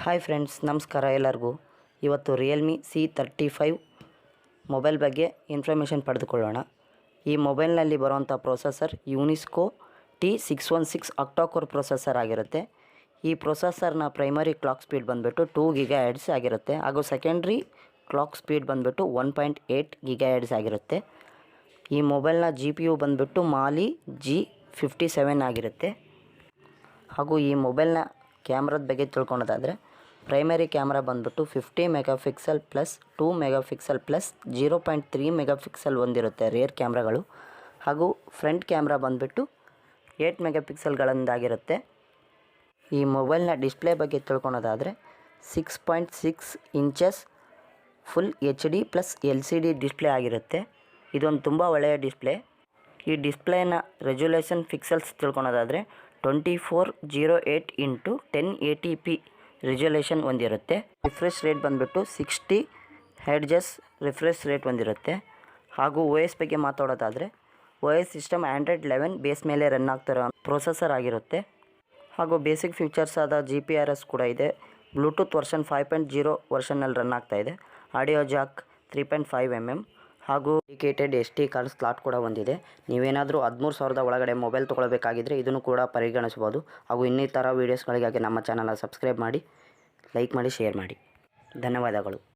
Hi friends, ನಮಸ್ಕಾರ ಎಲ್ಲರಿಗೂ. ಇವತ್ತು ರಿಯಲ್ಮಿ C35 ಮೊಬೈಲ್ ಬಗ್ಗೆ ಇನ್ಫಾರ್ಮೇಷನ್ ಪಡೆದುಕೊಳ್ಳೋಣ. ಈ ಮೊಬೈಲ್ನಲ್ಲಿ ಬರುವಂಥ ಪ್ರೊಸೆಸರ್ ಯುನಿಸ್ಕೋ T616 ಆಕ್ಟಾಕೋರ್ ಪ್ರೊಸೆಸರ್ ಆಗಿರುತ್ತೆ. ಈ ಪ್ರೊಸೆಸರ್ನ ಪ್ರೈಮರಿ ಕ್ಲಾಕ್ ಸ್ಪೀಡ್ ಬಂದುಬಿಟ್ಟು 2 GHz ಆಗಿರುತ್ತೆ ಹಾಗೂ ಸೆಕೆಂಡ್ರಿ ಕ್ಲಾಕ್ ಸ್ಪೀಡ್ ಬಂದುಬಿಟ್ಟು 1.8 GHz ಆಗಿರುತ್ತೆ. ಈ ಮೊಬೈಲ್ನ GPU ಬಂದುಬಿಟ್ಟು ಮಾಲಿ G57 ಆಗಿರುತ್ತೆ. ಹಾಗೂ ಈ ಮೊಬೈಲ್ನ ಕ್ಯಾಮ್ರಾದ ಬಗ್ಗೆ ತಿಳ್ಕೊಳೋದಾದರೆ ಪ್ರೈಮರಿ ಕ್ಯಾಮ್ರಾ ಬಂದುಬಿಟ್ಟು 50 megapixel plus 2 megapixel plus 0.3 megapixel ಹೊಂದಿರುತ್ತೆ ರೇರ್ ಕ್ಯಾಮ್ರಾಗಳು. ಹಾಗೂ ಫ್ರಂಟ್ ಕ್ಯಾಮ್ರಾ ಬಂದುಬಿಟ್ಟು 8 ಮೆಗಾಪಿಕ್ಸೆಲ್ಗಳಿಂದಾಗಿರುತ್ತೆ. ಈ ಮೊಬೈಲ್ನ ಡಿಸ್ಪ್ಲೇ ಬಗ್ಗೆ ತಿಳ್ಕೊಳೋದಾದರೆ 6.6 inches full HD plus LCD display ಆಗಿರುತ್ತೆ. ಇದೊಂದು ತುಂಬ ಒಳ್ಳೆಯ ಡಿಸ್ಪ್ಲೇ. ಈ ಡಿಸ್ಪ್ಲೇನ ರೆಜುಲೇಷನ್ ಪಿಕ್ಸೆಲ್ಸ್ ತಿಳ್ಕೊಳೋದಾದರೆ 2408 ಇಂಟು 1080p ರೆಜುಲೇಷನ್ ಹೊಂದಿರುತ್ತೆ. ರಿಫ್ರೆಶ್ ರೇಟ್ ಬಂದುಬಿಟ್ಟು 60 Hz ರಿಫ್ರೆಶ್ ರೇಟ್ ಹೊಂದಿರುತ್ತೆ. ಹಾಗೂ OS ಬಗ್ಗೆ ಮಾತಾಡೋದಾದರೆ OS ಸಿಸ್ಟಮ್ Android 11 ಬೇಸ್ ಮೇಲೆ ರನ್ ಆಗ್ತಿರೋ ಪ್ರೊಸೆಸರ್ ಆಗಿರುತ್ತೆ. ಹಾಗೂ ಬೇಸಿಕ್ ಫೀಚರ್ಸ್ ಆದ GPRS ಕೂಡ ಇದೆ. ಬ್ಲೂಟೂತ್ ವರ್ಷನ್ 5.0 ವರ್ಷನ್ನಲ್ಲಿ ರನ್ ಆಗ್ತಾಯಿದೆ. ಆಡಿಯೋ ಜಾಕ್ 3.5mm ಹಾಗೂ ಡೆಡಿಕೇಟೆಡ್ SD ಕಾರ್ಡ್ ಸ್ಲಾಟ್ ಕೂಡ ಹೊಂದಿದೆ. ನೀವೇನಾದರೂ 13,000 ಒಳಗಡೆ ಮೊಬೈಲ್ ತೊಗೊಳ್ಬೇಕಾಗಿದ್ದರೆ ಇದನ್ನು ಕೂಡ ಪರಿಗಣಿಸ್ಬೋದು. ಹಾಗೂ ಇನ್ನಿತರ ವೀಡಿಯೋಸ್ಗಳಿಗಾಗಿ ನಮ್ಮ ಚಾನಲ್ನ ಸಬ್ಸ್ಕ್ರೈಬ್ ಮಾಡಿ, ಲೈಕ್ ಮಾಡಿ, ಶೇರ್ ಮಾಡಿ. ಧನ್ಯವಾದಗಳು.